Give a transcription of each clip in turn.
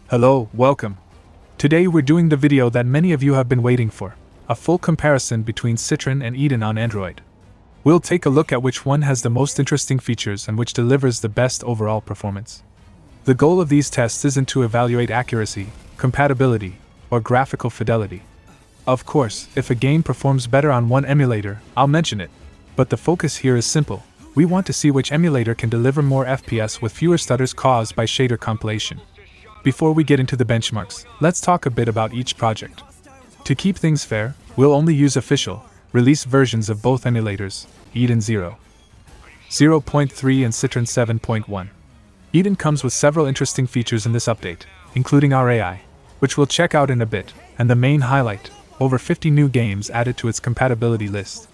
Hello, welcome. Today we're doing the video that many of you have been waiting for, a full comparison between Citron and iviilan on Android. We'll take a look at which one has the most interesting features and which delivers the best overall performance. The goal of these tests isn't to evaluate accuracy, compatibility, or graphical fidelity. Of course, if a game performs better on one emulator, I'll mention it. But the focus here is simple. We want to see which emulator can deliver more FPS with fewer stutters caused by shader compilation. Before we get into the benchmarks, let's talk a bit about each project. To keep things fair, we'll only use official, released versions of both emulators, iviilan 0, 0.3 and Citron 7.1. iviilan comes with several interesting features in this update, including RAI, which we'll check out in a bit, and the main highlight, over 50 new games added to its compatibility list.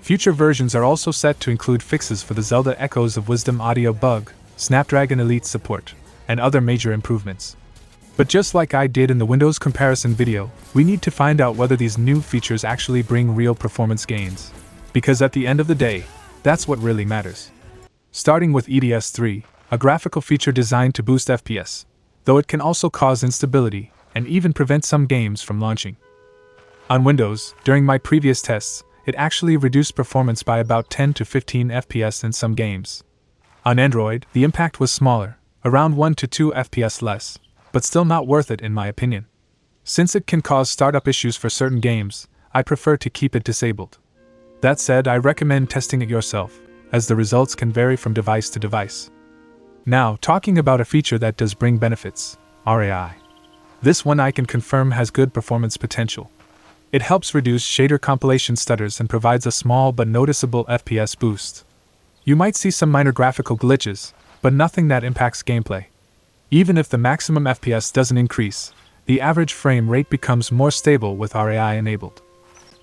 Future versions are also set to include fixes for the Zelda Echoes of Wisdom audio bug, Snapdragon Elite support, and other major improvements. But just like I did in the Windows comparison video, we need to find out whether these new features actually bring real performance gains. Because at the end of the day, that's what really matters. Starting with EDS 3, a graphical feature designed to boost FPS, though it can also cause instability and even prevent some games from launching. On Windows, during my previous tests, it actually reduced performance by about 10 to 15 FPS in some games. On Android, the impact was smaller, around 1 to 2 FPS less, but still not worth it in my opinion. Since it can cause startup issues for certain games, I prefer to keep it disabled. That said, I recommend testing it yourself, as the results can vary from device to device. Now, talking about a feature that does bring benefits, RAI. This one I can confirm has good performance potential. It helps reduce shader compilation stutters and provides a small but noticeable FPS boost. You might see some minor graphical glitches, but nothing that impacts gameplay. Even if the maximum FPS doesn't increase, the average frame rate becomes more stable with RAI enabled.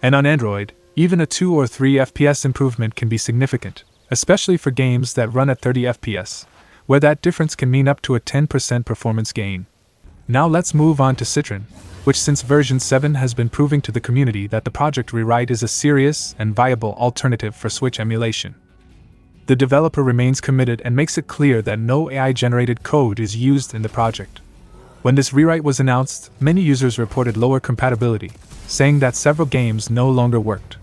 And on Android, even a 2 or 3 FPS improvement can be significant, especially for games that run at 30 FPS, where that difference can mean up to a 10% performance gain. Now let's move on to Citron, which since version 7 has been proving to the community that the project rewrite is a serious and viable alternative for Switch emulation. The developer remains committed and makes it clear that no AI-generated code is used in the project. When this rewrite was announced, many users reported lower compatibility, saying that several games no longer worked.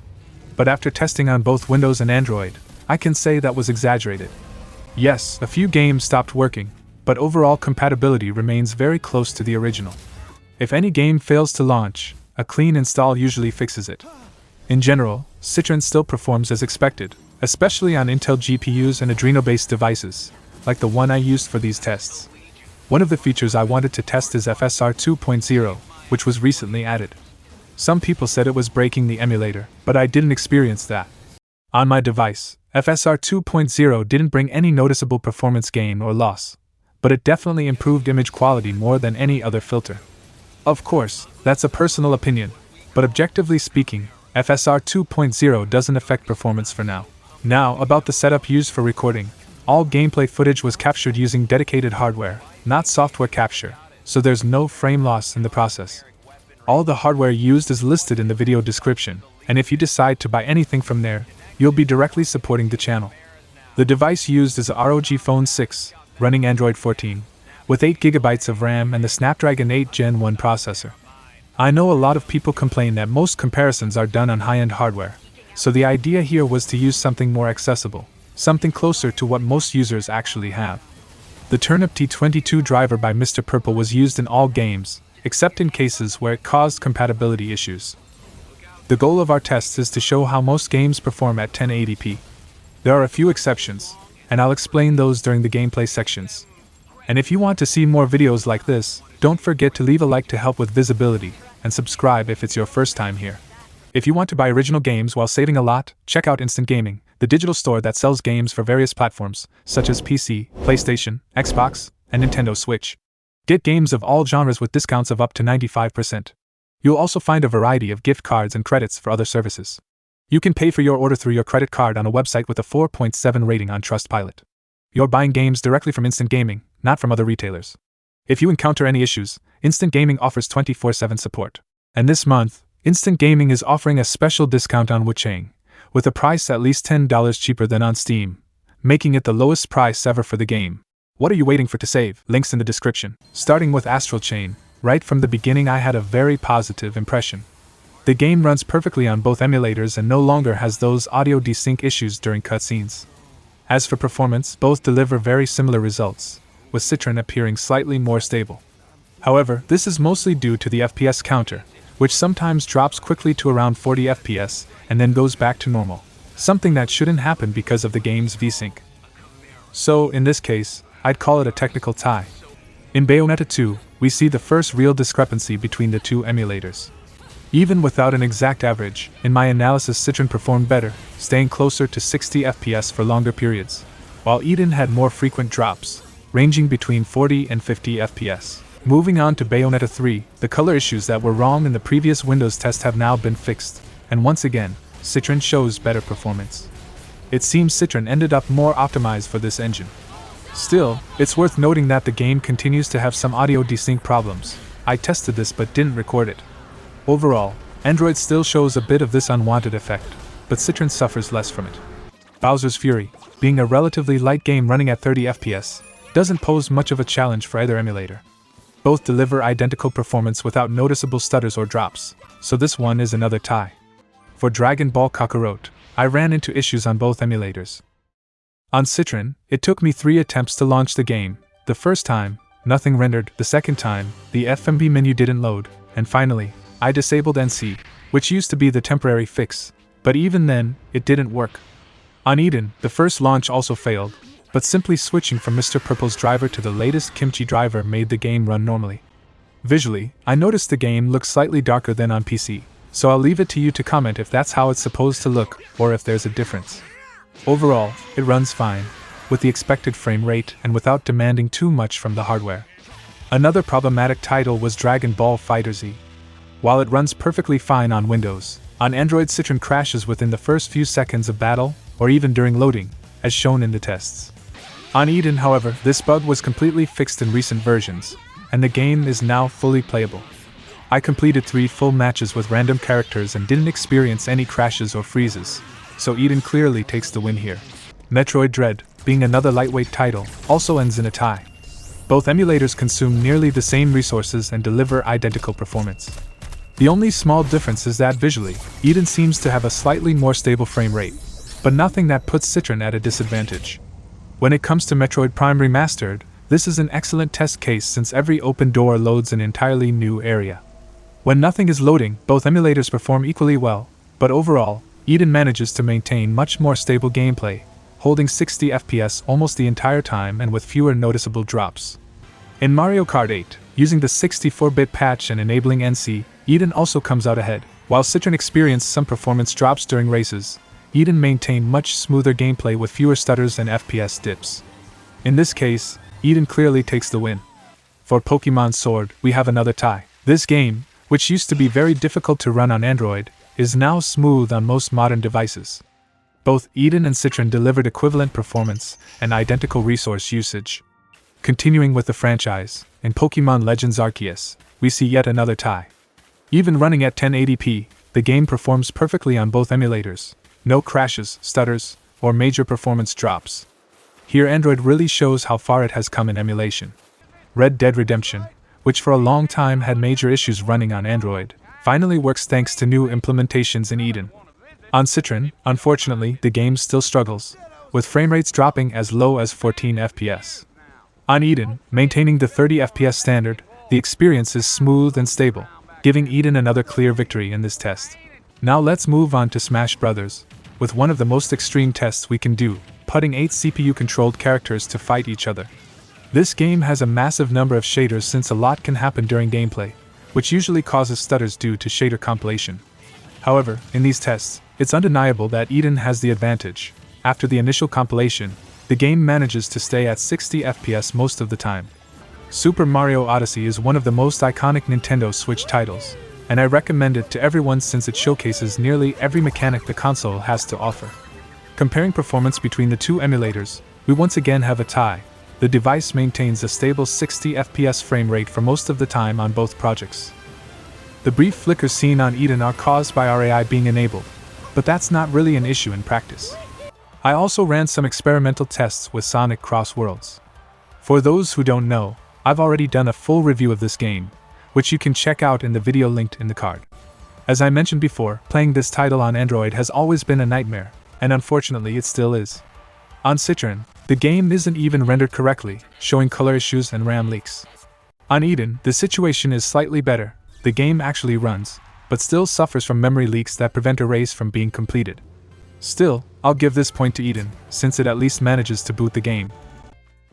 But after testing on both Windows and Android, I can say that was exaggerated. Yes, a few games stopped working, but overall compatibility remains very close to the original. If any game fails to launch, a clean install usually fixes it. In general, Citron still performs as expected, especially on Intel GPUs and Adreno-based devices, like the one I used for these tests. One of the features I wanted to test is FSR 2.0, which was recently added. Some people said it was breaking the emulator, but I didn't experience that. On my device, FSR 2.0 didn't bring any noticeable performance gain or loss, but it definitely improved image quality more than any other filter. Of course, that's a personal opinion, but objectively speaking, FSR 2.0 doesn't affect performance for now. Now, about the setup used for recording. All gameplay footage was captured using dedicated hardware, not software capture, so there's no frame loss in the process. All the hardware used is listed in the video description, and if you decide to buy anything from there, you'll be directly supporting the channel. The device used is a ROG Phone 6, running Android 14, with 8GB of RAM and the Snapdragon 8 Gen 1 processor. I know a lot of people complain that most comparisons are done on high-end hardware, so the idea here was to use something more accessible, something closer to what most users actually have. The Turnip T22 driver by Mr. Purple was used in all games, except in cases where it caused compatibility issues. The goal of our tests is to show how most games perform at 1080p. There are a few exceptions, and I'll explain those during the gameplay sections. And if you want to see more videos like this, don't forget to leave a like to help with visibility, and subscribe if it's your first time here. If you want to buy original games while saving a lot, check out Instant Gaming, the digital store that sells games for various platforms, such as PC, PlayStation, Xbox, and Nintendo Switch. Get games of all genres with discounts of up to 95%. You'll also find a variety of gift cards and credits for other services. You can pay for your order through your credit card on a website with a 4.7 rating on Trustpilot. You're buying games directly from Instant Gaming, not from other retailers. If you encounter any issues, Instant Gaming offers 24/7 support. And this month, Instant Gaming is offering a special discount on Wuchang, with a price at least $10 cheaper than on Steam, making it the lowest price ever for the game. What are you waiting for to save? Links in the description. Starting with Astral Chain, right from the beginning I had a very positive impression. The game runs perfectly on both emulators and no longer has those audio desync issues during cutscenes. As for performance, both deliver very similar results, with Citron appearing slightly more stable. However, this is mostly due to the FPS counter, which sometimes drops quickly to around 40 FPS and then goes back to normal, something that shouldn't happen because of the game's VSync. So, in this case, I'd call it a technical tie. In Bayonetta 2, we see the first real discrepancy between the two emulators. Even without an exact average, in my analysis Citron performed better, staying closer to 60 FPS for longer periods, while Eden had more frequent drops, ranging between 40 and 50 FPS. Moving on to Bayonetta 3, the color issues that were wrong in the previous Windows test have now been fixed, and once again, Citron shows better performance. It seems Citron ended up more optimized for this engine. Still, it's worth noting that the game continues to have some audio desync problems. I tested this but didn't record it. Overall, Android still shows a bit of this unwanted effect, but Citron suffers less from it. Bowser's Fury, being a relatively light game running at 30 FPS, doesn't pose much of a challenge for either emulator. Both deliver identical performance without noticeable stutters or drops, so this one is another tie. For Dragon Ball Kakarot, I ran into issues on both emulators. On Citron, it took me 3 attempts to launch the game. The first time, nothing rendered. The second time, the FMV menu didn't load, and finally, I disabled NC, which used to be the temporary fix, but even then, it didn't work. On Eden, the first launch also failed, but simply switching from Mr. Purple's driver to the latest Kimchi driver made the game run normally. Visually, I noticed the game looks slightly darker than on PC, so I'll leave it to you to comment if that's how it's supposed to look, or if there's a difference. Overall, it runs fine, with the expected frame rate and without demanding too much from the hardware. Another problematic title was Dragon Ball FighterZ. While it runs perfectly fine on Windows, on Android Citron crashes within the first few seconds of battle, or even during loading, as shown in the tests. On Eden, however, this bug was completely fixed in recent versions, and the game is now fully playable. I completed 3 full matches with random characters and didn't experience any crashes or freezes, so Eden clearly takes the win here. Metroid Dread, being another lightweight title, also ends in a tie. Both emulators consume nearly the same resources and deliver identical performance. The only small difference is that visually, Eden seems to have a slightly more stable frame rate, but nothing that puts Citron at a disadvantage. When it comes to Metroid Prime Remastered, this is an excellent test case since every open door loads an entirely new area. When nothing is loading, both emulators perform equally well, but overall, Eden manages to maintain much more stable gameplay, holding 60 FPS almost the entire time and with fewer noticeable drops. In Mario Kart 8, using the 64-bit patch and enabling NC, Eden also comes out ahead. While Citron experienced some performance drops during races, Eden maintained much smoother gameplay with fewer stutters and FPS dips. In this case, Eden clearly takes the win. For Pokémon Sword, we have another tie. This game, which used to be very difficult to run on Android, is now smooth on most modern devices. Both Eden and Citron delivered equivalent performance and identical resource usage. Continuing with the franchise, in Pokémon Legends Arceus, we see yet another tie. Even running at 1080p, the game performs perfectly on both emulators. No crashes, stutters, or major performance drops. Here Android really shows how far it has come in emulation. Red Dead Redemption, which for a long time had major issues running on Android, finally works thanks to new implementations in Eden. On Citron, unfortunately, the game still struggles, with frame rates dropping as low as 14 FPS. On Eden, maintaining the 30 FPS standard, the experience is smooth and stable, giving Eden another clear victory in this test. Now let's move on to Smash Bros., with one of the most extreme tests we can do, putting 8 CPU-controlled characters to fight each other. This game has a massive number of shaders since a lot can happen during gameplay, which usually causes stutters due to shader compilation. However, in these tests, it's undeniable that Eden has the advantage. After the initial compilation, the game manages to stay at 60 FPS most of the time. Super Mario Odyssey is one of the most iconic Nintendo Switch titles, and I recommend it to everyone since it showcases nearly every mechanic the console has to offer. Comparing performance between the two emulators, we once again have a tie. The device maintains a stable 60 FPS frame rate for most of the time on both projects. The brief flickers seen on Eden are caused by RAI being enabled, but that's not really an issue in practice. I also ran some experimental tests with Sonic Crossworlds. For those who don't know, I've already done a full review of this game, which you can check out in the video linked in the card. As I mentioned before, playing this title on Android has always been a nightmare, and unfortunately it still is. On Citron, the game isn't even rendered correctly, showing color issues and RAM leaks. On Eden, the situation is slightly better. The game actually runs, but still suffers from memory leaks that prevent a race from being completed. Still, I'll give this point to Eden, since it at least manages to boot the game.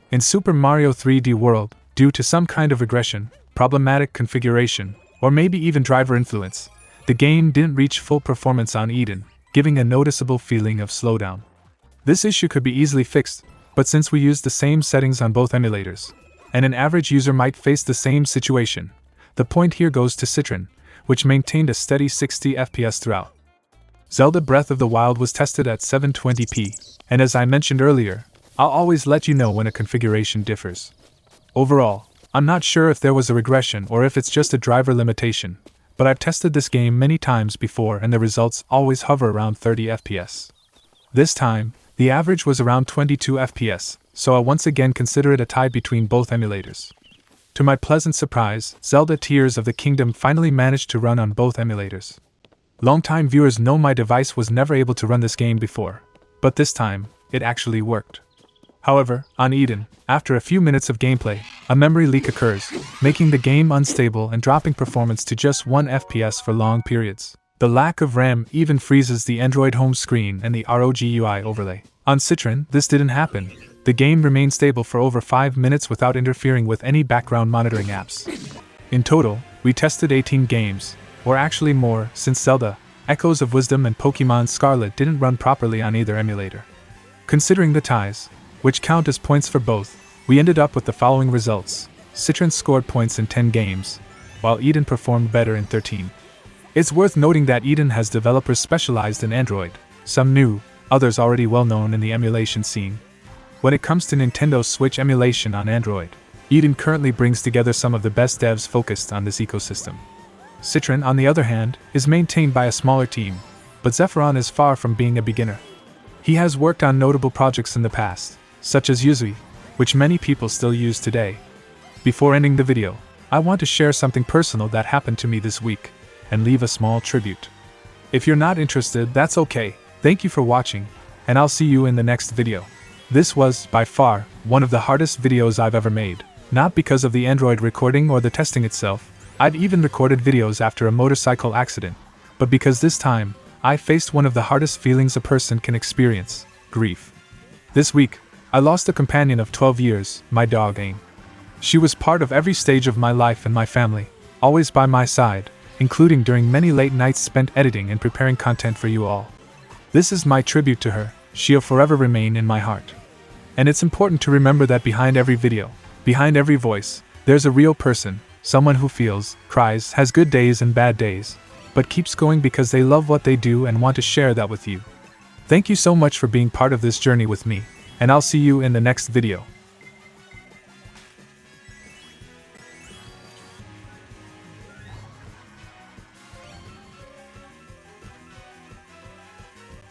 In Super Mario 3D World, due to some kind of regression, problematic configuration, or maybe even driver influence, the game didn't reach full performance on Eden, giving a noticeable feeling of slowdown. This issue could be easily fixed, but since we used the same settings on both emulators, and an average user might face the same situation, the point here goes to Citron, which maintained a steady 60 FPS throughout. Zelda Breath of the Wild was tested at 720p, and as I mentioned earlier, I'll always let you know when a configuration differs. Overall, I'm not sure if there was a regression or if it's just a driver limitation, but I've tested this game many times before and the results always hover around 30 FPS. This time, the average was around 22 FPS, so I'll once again consider it a tie between both emulators. To my pleasant surprise, Zelda Tears of the Kingdom finally managed to run on both emulators. Longtime viewers know my device was never able to run this game before, but this time, it actually worked. However, on Eden, after a few minutes of gameplay, a memory leak occurs, making the game unstable and dropping performance to just 1 FPS for long periods. The lack of RAM even freezes the Android home screen and the ROG UI overlay. On Citron, this didn't happen. The game remained stable for over 5 minutes without interfering with any background monitoring apps. In total, we tested 18 games, or actually more, since Zelda, Echoes of Wisdom and Pokémon Scarlet didn't run properly on either emulator. Considering the ties, which count as points for both, we ended up with the following results. Citron scored points in 10 games, while Eden performed better in 13. It's worth noting that Eden has developers specialized in Android, some new, others already well known in the emulation scene. When it comes to Nintendo Switch emulation on Android, Eden currently brings together some of the best devs focused on this ecosystem. Citron, on the other hand, is maintained by a smaller team, but Zephyron is far from being a beginner. He has worked on notable projects in the past, such as Yuzui, which many people still use today. Before ending the video, I want to share something personal that happened to me this week, and leave a small tribute. If you're not interested, that's okay. Thank you for watching, and I'll see you in the next video. This was, by far, one of the hardest videos I've ever made, not because of the Android recording or the testing itself. I've even recorded videos after a motorcycle accident, but because this time, I faced one of the hardest feelings a person can experience, grief. This week, I lost a companion of 12 years, my dog Aim. She was part of every stage of my life and my family, always by my side, including during many late nights spent editing and preparing content for you all. This is my tribute to her. She'll forever remain in my heart. And it's important to remember that behind every video, behind every voice, there's a real person, someone who feels, cries, has good days and bad days, but keeps going because they love what they do and want to share that with you. Thank you so much for being part of this journey with me, and I'll see you in the next video.